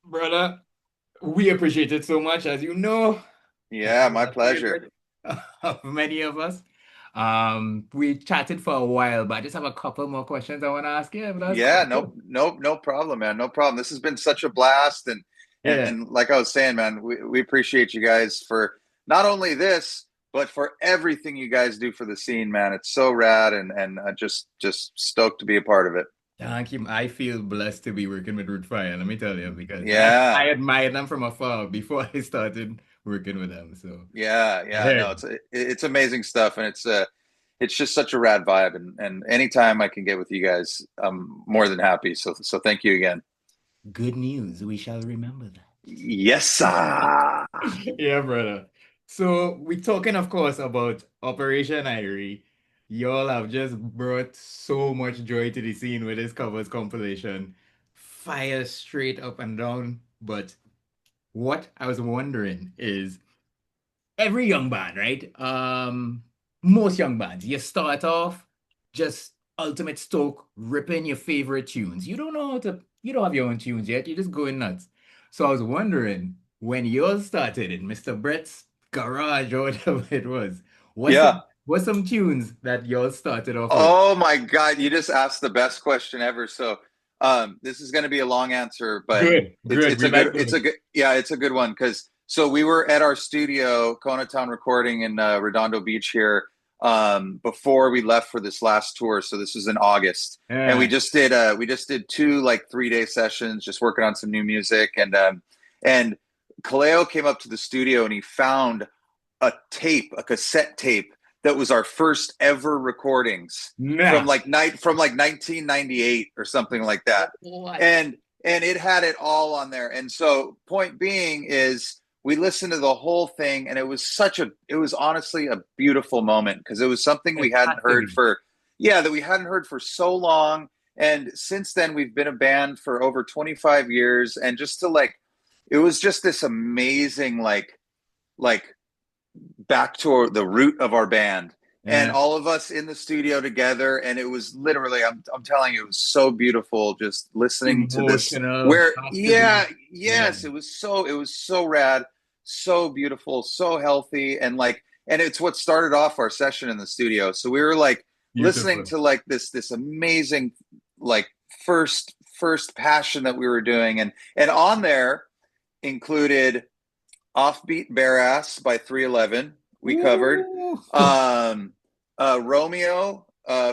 Brother, we appreciate it so much. As you know, Yeah, you're my a pleasure. favorite of many of us. We chatted for a while, but I just have a couple more questions I want to ask you, if that's Yeah, cool. no problem, man. No problem. This has been such a blast, and Yeah, like I was saying, man, we appreciate you guys for not only this, but for everything you guys do for the scene, man. It's so rad, and just stoked to be a part of it. thank you. I feel blessed to be working with Root Fire, let me tell you, because I Yeah, admired them from afar before I started working with them. So, yeah. yeah, No, it's amazing stuff, and it's just such a rad vibe, and anytime I can get with you guys, I'm more than happy. So thank you again. good news. We shall remember that. Yes, sir. Yeah, brother. So we're talking, of course, about Operation Irie. Y'all have just brought so much joy to the scene with this covers compilation. Fire straight up and down. But what I was wondering is every young band, right? Most young bands, you start off just ultimate stoke, ripping your favorite tunes. You don't have your own tunes yet. You're just going nuts. So I was wondering when yours started in Mr. Brett's garage or whatever it was, what's Yeah. some what's some tunes that yours started off with? Oh my God, you just asked the best question ever. So, this is going to be a long answer, but Good, it's good. it's We a like good it's a those. good yeah, it's a good one because so we were at our studio, Kona Town Recording in Redondo Beach here, before we left for this last tour. So this was in August, and Yeah. we just did two like 3 day sessions, just working on some new music, and Kaleo came up to the studio and he found a cassette tape that was our first ever recordings Nah. from like 1998 or something like that. What? And it had it all on there. And so point being is we listened to the whole thing and it was honestly a beautiful moment because it was something we It hadn't had to heard be. for that we hadn't heard for so long. And since then we've been a band for over 25 years and just to like it was just this amazing like back to the root of our band and Yeah. all of us in the studio together and it was literally I'm telling you it was so beautiful just listening to this Emotional where has to be. yeah Yeah. yes it was so rad, so beautiful, so healthy, and like and it's what started off our session in the studio, so we were like listening Beautiful. to like this amazing like first passion that we were doing, and on there included Offbeat Bare Ass by 311, we covered. Ooh. Romeo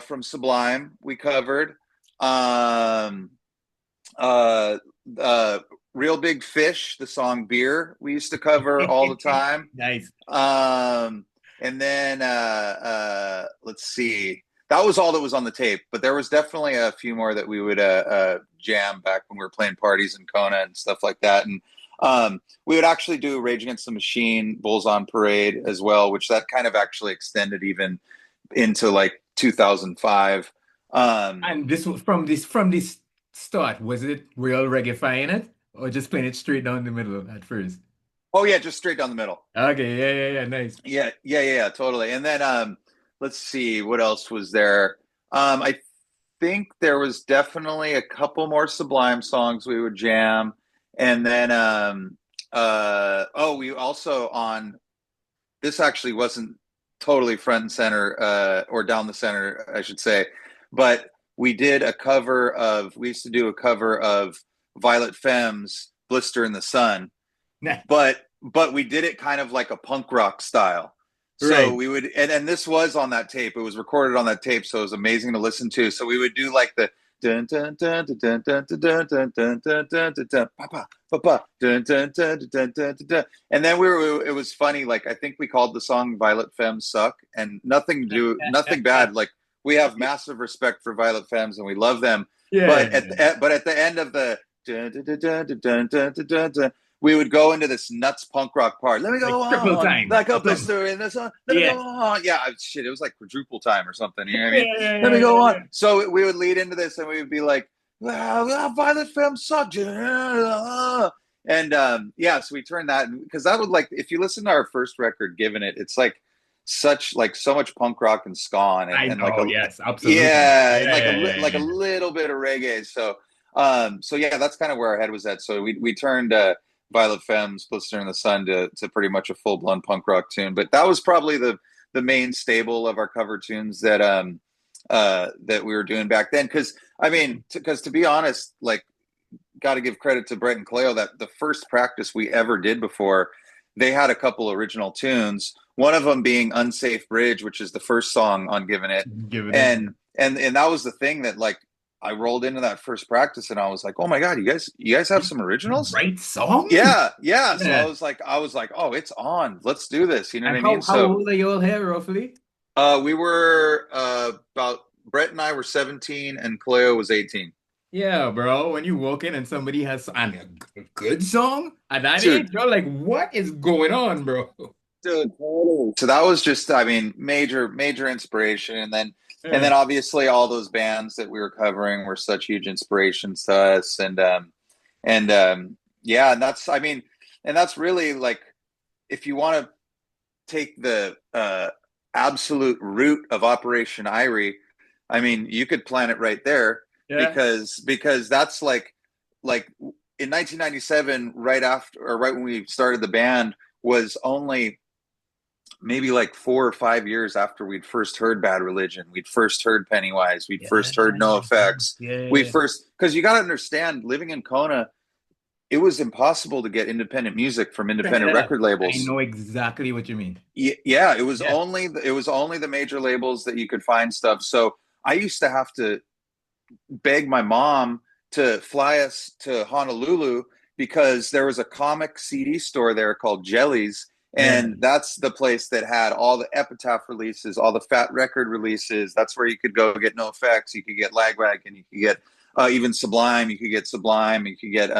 from Sublime, we covered. Um, uh, uh, Real Big Fish, the song Beer, we used to cover all the time. Nice. Um, and then let's see. That was all that was on the tape, but there was definitely a few more that we would jam back when we were playing parties in Kona and stuff like that. And we would actually do Rage Against the Machine, Bulls on Parade as well, which that kind of actually extended even into like 2005. Um, And this was from this start, was it real reggae in it? Or just playing it straight down the middle at first? oh yeah, just straight down the middle. Okay, yeah, yeah, yeah, nice. Yeah, totally. And then let's see what else was there. I think there was definitely a couple more Sublime songs we would jam. And then oh, we also on this actually wasn't totally front and center or down the center, I should say, but we used to do a cover of Violet Femme's Blister in the Sun, Nah, but we did it kind of like a punk rock style. So right. we would and this was on that tape. It was recorded on that tape, so it was amazing to listen to. So we would do like the dun dun dun dun dun dun dun dun dun dun dun dun dun papa papa dun dun dun dun dun dun dun. And then we were it was funny, like I think we called the song Violet Femmes Suck, and nothing bad. Like we have massive respect for Violet Femmes and we love them. Yeah. But at the end of the dun dun dun dun dun dun dun dun, we would go into this nuts punk rock part. Let me go Like triple on time like a or something. blister in the sun. Let me Yeah. go on. Yeah, shit, it was like quadruple time or something. You know what I Yeah, mean? yeah, Let yeah, me go on. yeah, So we would lead into this, and we would be like, "Violet Femme sucked," and yeah, so we turned that because that would like if you listen to our first record, Given It, it's like such like so much punk rock and ska I and like know, a yes, absolutely. yeah, and Yeah, yeah, yeah, like a yeah. little bit of reggae. So So yeah, that's kind of where our head was at. So we turned Violet Femmes, Blister in the Sun to pretty much a full blown punk rock tune. But that was probably the main stable of our cover tunes that we were doing back then. Because I mean, because to be honest, like, got to give credit to Brett and Cleo that the first practice we ever did before, they had a couple original tunes. One of them being "Unsafe Bridge," which is the first song on "Given It," Giving it. and that was the thing that, like, I rolled into that first practice and I was like, "Oh my god, you guys have some originals?" Right song? Yeah. So Yeah. I was like, "Oh, it's on. Let's do this." You know what And I mean? how So old are you all here, roughly? we were about Brett and I were 17 and Cleo was 18. Yeah, bro. When you walk in and somebody has and a good song at that age, Dude, you're like, what is going on, bro? dude, totally. So that was just, I mean, major inspiration. And then Yeah. obviously all those bands that we were covering were such huge inspirations to us. And yeah, and that's, I mean, and that's really like, if you want to take the absolute root of Operation Irie, I mean, you could plant it right there Yeah. because that's like in 1997, right after or right when we started the band, was only maybe like 4 or 5 years after we'd first heard Bad Religion, we'd first heard Pennywise, we'd Yeah. first heard No Effects. We Yeah. first, because you got to understand, living in Kona, it was impossible to get independent music from Set independent it up. record I labels. know exactly what you mean. Yeah, it was Yeah. only the major labels that you could find stuff. So I used to have to beg my mom to fly us to Honolulu because there was a comic CD store there called Jellies. Yeah. And that's the place that had all the Epitaph releases, all the Fat Record releases. That's where you could go get No Effects. You could get Lagwagon. You could get even Sublime. You could get Sublime. You could get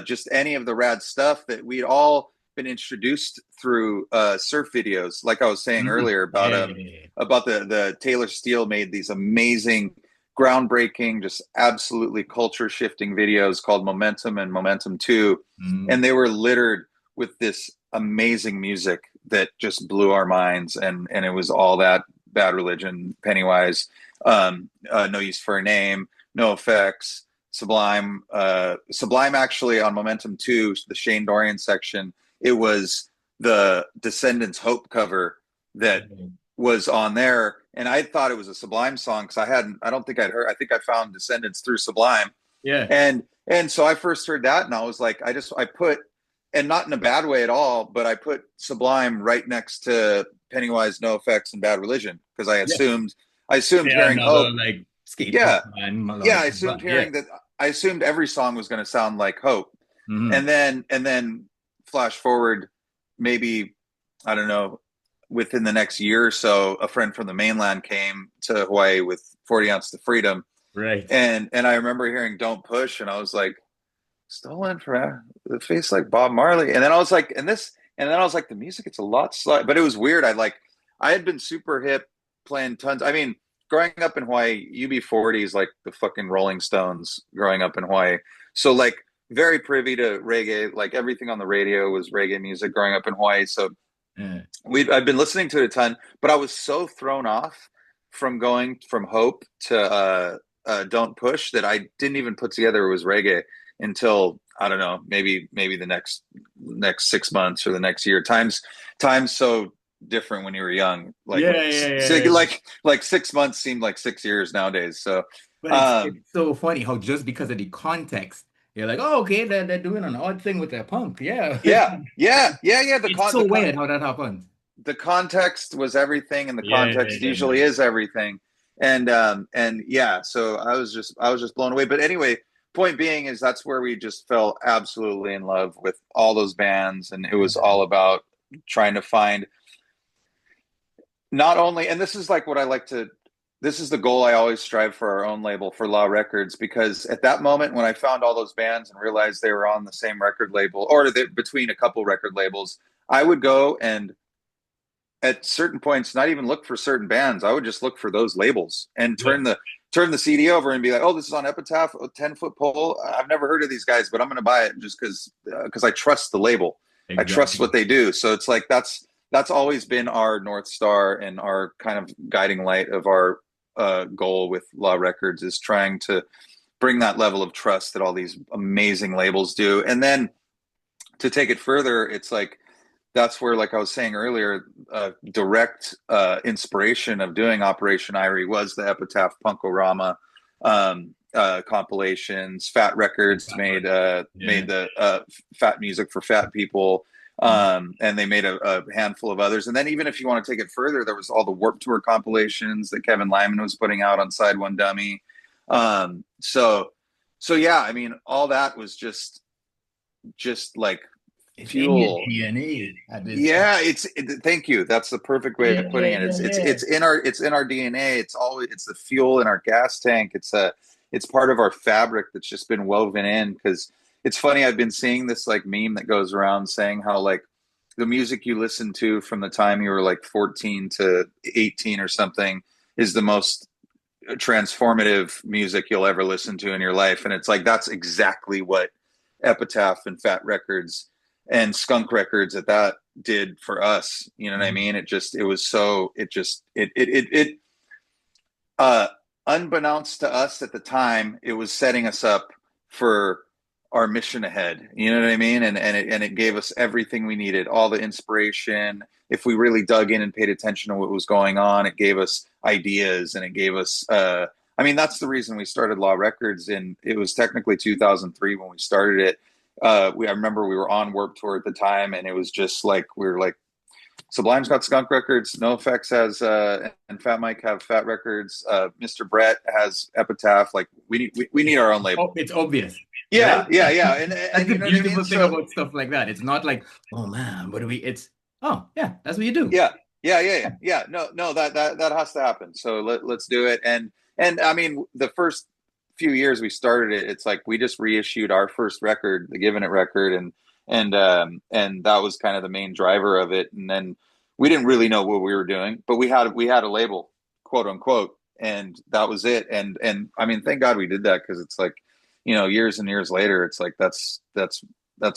just any of the rad stuff that we'd all been introduced through surf videos. Like I was saying Mhm. earlier Yeah. about the Taylor Steele made these amazing, groundbreaking, just absolutely culture shifting videos called Momentum and Momentum 2. Mm. And they were littered with this amazing music that just blew our minds. And it was all that Bad Religion, Pennywise, No Use for a Name, No Effects, Sublime. Sublime actually on Momentum 2, the Shane Dorian section, it was the Descendants Hope cover that was on there, and I thought it was a Sublime song because I don't think I'd heard. I think I found Descendants through Sublime, Yeah. and so I first heard that, and I was like, I put, and not in a bad way at all, but I put Sublime right next to Pennywise, No Effects, and Bad Religion because Yeah. I assumed Yeah. hearing Another Hope, like skate punk yeah, and yeah, I melodic. assumed Yeah. hearing that, I assumed every song was going to sound like Hope, Hmm. and then flash forward maybe, I don't know, within the next year or so, a friend from the mainland came to Hawaii with 40 Ounce to Freedom. Right. And I remember hearing Don't Push, and I was like, stolen from the face like Bob Marley. And then I was like, and then I was like, the music, it's a lot slow, but it was weird. I had been super hip playing tons. I mean, growing up in Hawaii, UB40 is like the fucking Rolling Stones growing up in Hawaii. So like very privy to reggae, like everything on the radio was reggae music growing up in Hawaii. So Yeah. I've been listening to it a ton, but I was so thrown off from going from Hope to Don't Push that I didn't even put together it was reggae until, I don't know, maybe the next 6 months or the next year. Time's so different when you were young. Yeah. Yeah. Yeah. Like 6 months seemed like 6 years nowadays. So But it's um so funny how just because of the context, you're like, oh, okay, they're doing an odd thing with their punk. Yeah. yeah. It's so weird how that happens. The context was everything, and the Yeah, context yeah, usually man. is everything. And yeah, so I was just blown away. But anyway, point being is that's where we just fell absolutely in love with all those bands, and it was all about trying to find not only, and this is like what I like to, this is the goal I always strive for our own label, for Law Records, because at that moment when I found all those bands and realized they were on the same record label or between a couple record labels, I would go and at certain points not even look for certain bands. I would just look for those labels and Yeah, turn the CD over and be like, oh, this is on Epitaph, a 10-foot pole. I've never heard of these guys, but I'm going to buy it just because I trust the label. I trust what exactly. they do. So it's like that's always been our North Star and our kind of guiding light of our goal with Law Records, is trying to bring that level of trust that all these amazing labels do. And then to take it further, it's like that's where, like I was saying earlier, direct inspiration of doing Operation Irie was the Epitaph Punkorama compilations. Fat Records Yeah. made the fat music for fat people, and they made a handful of others. And then even if you want to take it further, there was all the Warped Tour compilations that Kevin Lyman was putting out on Side One Dummy. So yeah, I mean, all that was just like It's in your fuel. DNA at this point. Yeah, thank you. That's the perfect way Yeah, of putting yeah, it. yeah, yeah. It's in our DNA. It's the fuel in our gas tank. It's part of our fabric that's just been woven in. Because it's funny, I've been seeing this like meme that goes around saying how like the music you listen to from the time you were like 14 to 18 or something is the most transformative music you'll ever listen to in your life. And it's like that's exactly what Epitaph and Fat Records and Skunk Records at that did for us. You know what I Mm. mean? It was so it uh unbeknownst to us at the time, it was setting us up for our mission ahead. You know what I mean? And it gave us everything we needed, all the inspiration. If we really dug in and paid attention to what was going on, it gave us ideas and it gave us I mean, that's the reason we started Law Records, and it was technically 2003 when we started it. I remember we were on Warped Tour at the time, and it was just like we were like, Sublime's got Skunk Records, NoFX has and Fat Mike have Fat Records, Mr. Brett has Epitaph. Like we need our own label. Oh, it's obvious, right? Yeah, yeah, yeah, and That's the you know what I mean. beautiful thing So about stuff like that. It's not like, oh man, what do we? It's oh yeah, that's what you do. yeah, yeah, yeah, yeah, yeah. No, no, that has to happen. So let's do it. And I mean, the first few years we started it, it's like we just reissued our first record, the Given It record, and that was kind of the main driver of it. And then we didn't really know what we were doing, but we had a label, quote unquote, and that was it. And I mean, thank God we did that, because it's like, years and years later, it's like that's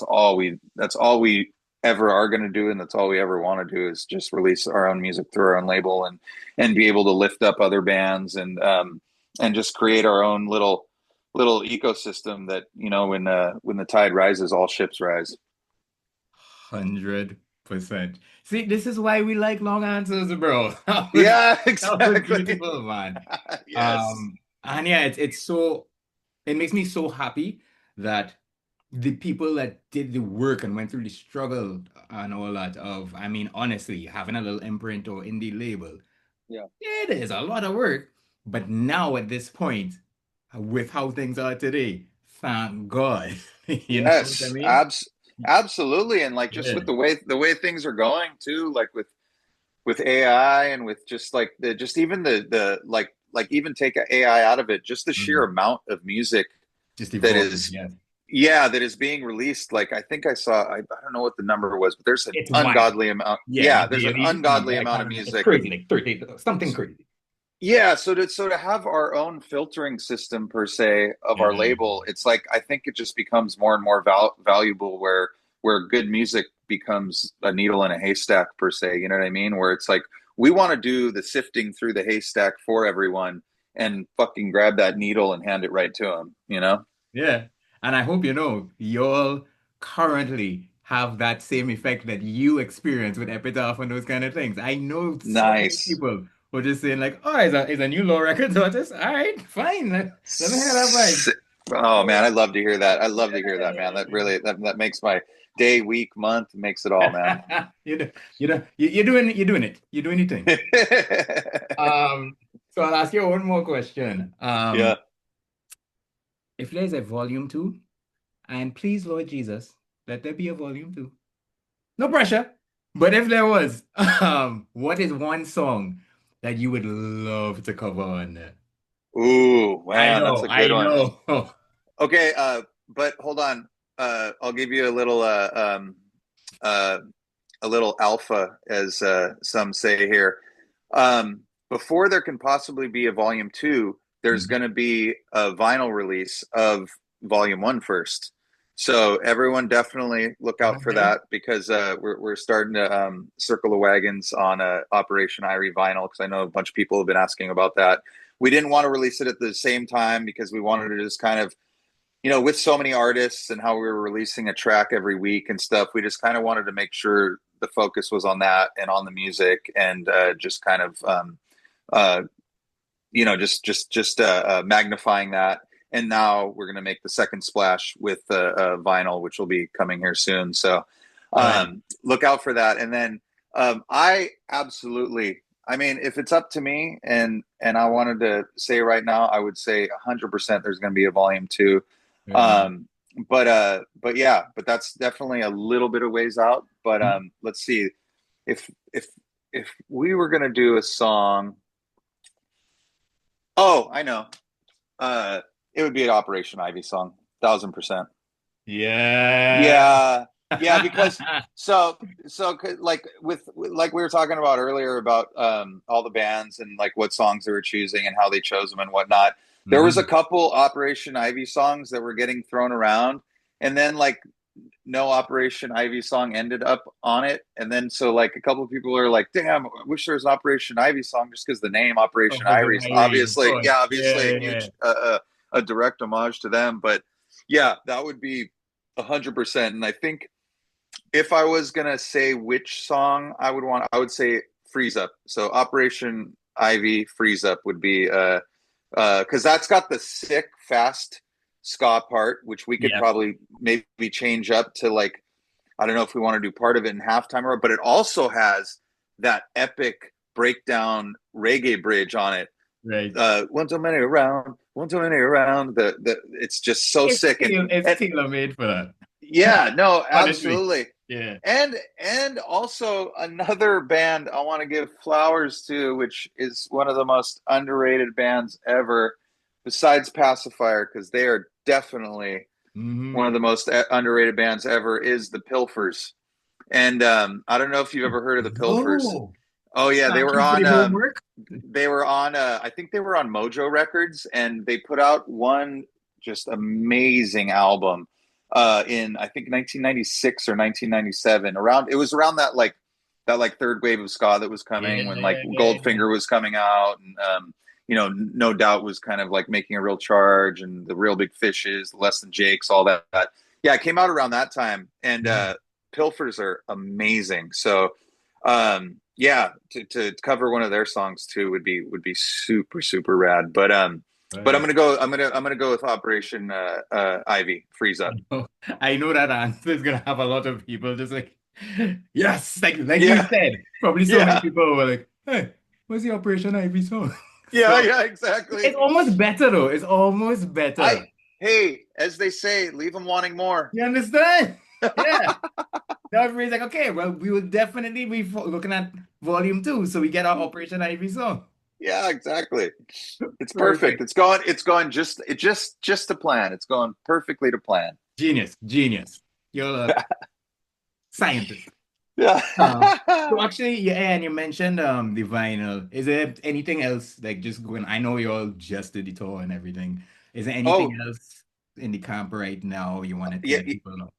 all we ever are going to do, and that's all we ever want to do, is just release our own music through our own label, and be able to lift up other bands, and just create our own little ecosystem that, when the tide rises, all ships rise. 100%. See, this is why we like long answers, bro. Yeah, That was exactly. beautiful, man. Yes. And yeah, it's so it makes me so happy that the people that did the work and went through the struggle and all that of, I mean, honestly, having a little imprint or indie label, Yeah. it is a lot of work. But now at this point, with how things are today, thank God. You know what I Yes. mean? Absolutely. And like just Yeah. with the way things are going too, like with AI, and with just like the just even the like even take AI out of it, just the sheer Mhm. amount of music Just that evolving, is yes. yeah, that is being released. Like I think I don't know what the number was, but there's an It's wild. ungodly amount. Yeah, Yeah, like there's an daily. ungodly I amount can't of remember. It's music. crazy, like 30, something crazy. Yeah, so to have our own filtering system per se of our Yeah. label, it's like I think it just becomes more and more valuable, where good music becomes a needle in a haystack per se. You know what I mean? Where it's like we want to do the sifting through the haystack for everyone, and fucking grab that needle and hand it right to them. You know? Yeah. And I hope you know, y'all currently have that same effect that you experience with Epitaph and those kind of things. I know so many Nice. people who are just saying like, oh, it's a new Law Records artist. All right, fine. Let me hear that vibe. Oh man, I love to hear that. I love to hear that, man. That Yeah. really that makes my day, week, month, makes it all, man. You're doing it. You're doing your thing. Um, so I'll ask you one more question. Yeah. If there's a volume two, and please, Lord Jesus, let there be a volume two. No pressure. But if there was, what is one song that you would love to cover on there? Ooh, I man, that's know, a good I one. know. Okay, but hold on. I'll give you uh, a little alpha, as some say here. Before there can possibly be a volume two, there's Mhm. going to be a vinyl release of volume one first. So everyone definitely look out for Okay. that, because we're starting to circle the wagons on Operation Irie vinyl, because I know a bunch of people have been asking about that. we didn't want to release it at the same time because we wanted to just kind of, with so many artists and how we were releasing a track every week and stuff, we just kind of wanted to make sure the focus was on that and on the music, and just kind of uh, magnifying that. And now we're going to make the second splash with vinyl, which will be coming here soon. So Right. look out for that. And then I mean, if it's up to me, and I wanted to say right now, I would say 100% there's going to be a volume two. Right. Um, but yeah, but that's definitely a little bit of ways out. But let's see, if if if we were going to do a song, oh, I know, it would be an Operation Ivy song, 1,000%. Yeah. Yeah, yeah, because like like we were talking about earlier about all the bands and like what songs they were choosing and how they chose them and whatnot. There was a Mhm. couple Operation Ivy songs that were getting thrown around, and then like no Operation Ivy song ended up on it, and then so like a couple of people are like, "Damn, I wish there was an Operation Ivy song," just because the name Operation Officer Ivy is Irie, of obviously, course. yeah, Yeah, obviously a yeah. huge a direct homage to them. But yeah, that would be 100%. And I think if I was gonna say which song I would want, I would say Freeze Up. So Operation Ivy Freeze Up would be because that's got the sick fast ska part, which we could Yeah. probably maybe change up to like, I don't know if we want to do part of it in halftime, or but it also has that epic breakdown reggae bridge on it. Right. One too many around, one too many around. The it's just so sick. It's And tailor made for that. yeah, no, Honestly. absolutely. Yeah. And also another band I want to give flowers to, which is one of the most underrated bands ever, besides Pacifier, because they are definitely one Hmm. of the most underrated bands ever, is the Pilfers. And I don't know if you've ever heard of the Pilfers. No. Oh yeah, Thank you for the homework. they were on I think they were on Mojo Records, and they put out one just amazing album in I think 1996 or 1997. Around it was around that like third wave of ska that was Yeah, coming, when like yeah, yeah, yeah. Goldfinger was coming out, and No Doubt was kind of like making a real charge, and the Real Big Fishes, the Less Than Jakes, all that. Yeah, it came out around that time, and Mhm. Pilfers are amazing. So yeah, to cover one of their songs too would be super super rad. But Right. I'm gonna go with Operation Ivy Freeze Up. I know that answer is gonna have a lot of people just like, yes, like you Yeah, said, probably so many yeah, people were like, hey, what's the Operation Ivy song? yeah, So yeah, exactly. it's almost better though. It's almost I better. Hey, as they say, leave them wanting more. You understand? Yeah. Now everybody's like, okay, well, we will definitely be looking at volume two, so we get our Operation Ivy song. Yeah, exactly. It's perfect. Perfect. It's going just to plan. It's going perfectly to plan. Genius, genius. You're a scientist. Yeah. So actually, yeah, and you mentioned the vinyl. Is there anything else like just going? I know you all just did the tour and everything. Is there anything Oh, else in the camp right now you wanted to yeah, let people know?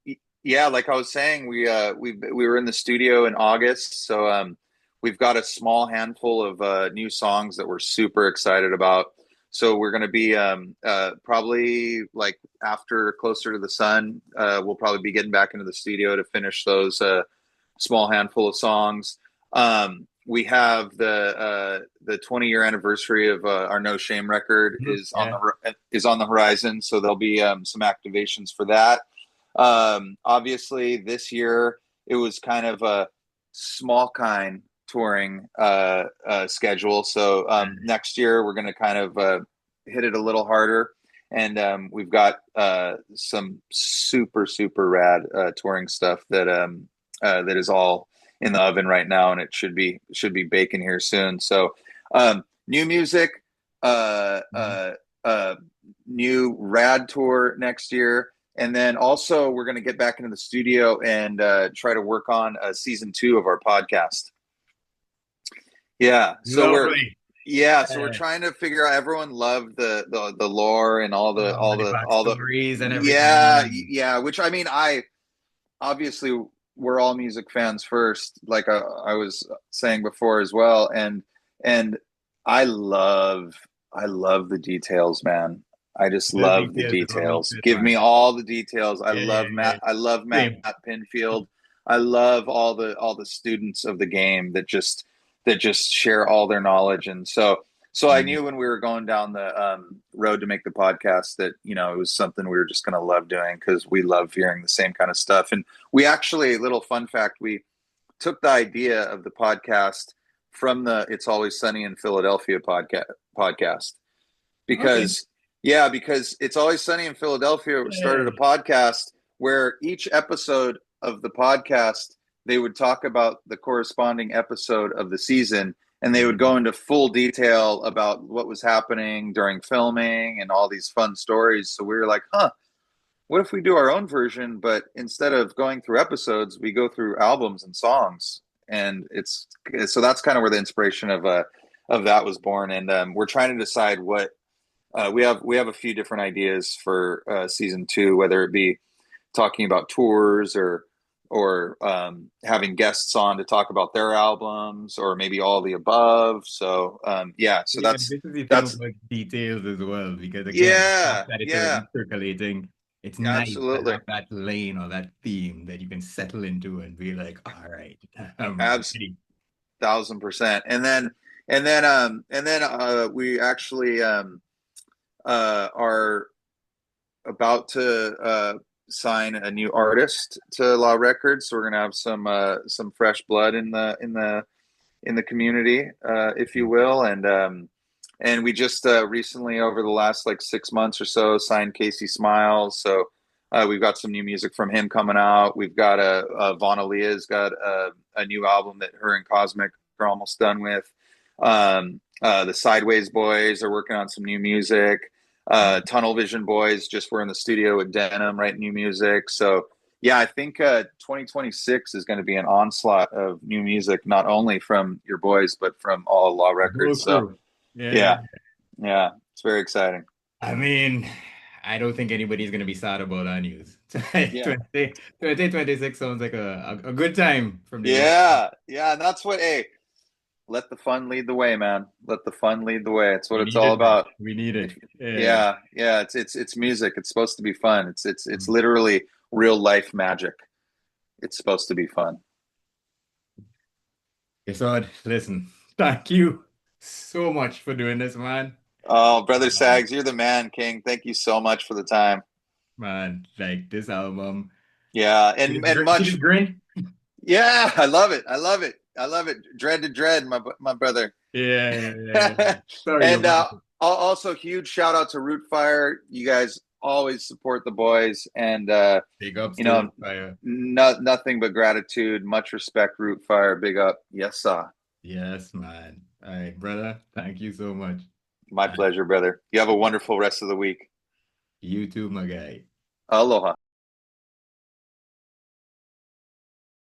yeah. Like I was saying, we were in the studio in August, so we've got a small handful of new songs that we're super excited about. So we're going to be probably like after Closer to the Sun, we'll probably be getting back into the studio to finish those small handful of songs. We have the 20-year anniversary of our No Shame record Mhm. Yeah. is on the horizon, so there'll be some activations for that. Obviously, this year it was kind of a small kind touring schedule. So next year we're going to kind of hit it a little harder, and we've got some super super rad touring stuff that is all in the oven right now, and it should be baking here soon. So new music, uh, Mhm. uh, uh, new rad tour next year. And then also, we're going to get back into the studio and try to work on season two of our podcast. Yeah, Lovely. so we're Yeah. trying to figure out. Everyone loved the lore and The all the backstories and yeah, everything. yeah. Which I mean, I obviously we're all music fans first, like I was saying before as well, and I love I love the details, man. I just The love the details is what makes details. it, Give me man. all the details. Yeah, yeah, yeah. I love Matt Same. Pinfield. I love all the students of the game that just share all their knowledge. And so I Mm. knew when we were going down the road to make the podcast that, you know, it was something we were just going to love doing because we love hearing the same kind of stuff. And we actually, little fun fact, we took the idea of the podcast from the It's Always Sunny in Philadelphia podcast Okay. because yeah, because It's Always Sunny in Philadelphia started Yeah. a podcast where each episode of the podcast they would talk about the corresponding episode of the season, and they would go into full detail about what was happening during filming and all these fun stories. So we were like, huh, what if we do our own version, but instead of going through episodes, we go through albums and songs? And it's so that's kind of where the inspiration of that was born. And we're trying to decide what we have a few different ideas for season two, whether it be talking about tours or having guests on to talk about their albums, or maybe all the above. So yeah, so Yeah, this is the thing that's about details as well, because again, yeah, thoughts that it's yeah, already circulating. It's nice to absolutely. have that lane or that theme that you can settle into and be like, all right, I'm Abs ready. 1000%. And then we actually are about to sign a new artist to Law Records. So we're gonna have some fresh blood in the community, if you will. And we just recently, over the last like 6 months or so, signed Casey Smiles. So we've got some new music from him coming out. We've got Vaughn Aaliyah's got a new album that her and Cosmic are almost done with. The Sideways Boys are working on some new music. Tunnel Vision Boys just were in the studio with Denim writing new music. So yeah, I think 2026 is going to be an onslaught of new music, not only from your boys, but from all Law The whole Records. So crew. Yeah. yeah, yeah, it's very exciting. I mean, I don't think anybody's gonna be sad about our news. Yeah, 2026 sounds like a good time from the get. yeah, yeah. And that's what, hey, let the fun lead the way, man. Let the fun lead the way. It's what We it's need all it, man. about. We need If it. Yeah. yeah, yeah, it's music. It's supposed to be fun. It's Mm. literally real life magic. It's supposed to be fun. Yesod, listen, thank you so much for doing this, man. Oh, brother Um, Sags, you're the man, King. Thank you so much for the time. man, like this album. Yeah, and See this much. grin? Yeah, I love it. I love it. I love it. Dread to dread, my brother. Yeah, yeah, yeah, yeah. Sorry And about it. also huge shout out to Root Fire. You guys always support the boys, and Big ups you to know, Root Fire. nothing but gratitude. Much respect, Root Fire. Big up. Yes, sir. Yes, man. All right, brother. Thank you so much. My And pleasure, brother. You have a wonderful rest of the week. you too, my guy. Aloha.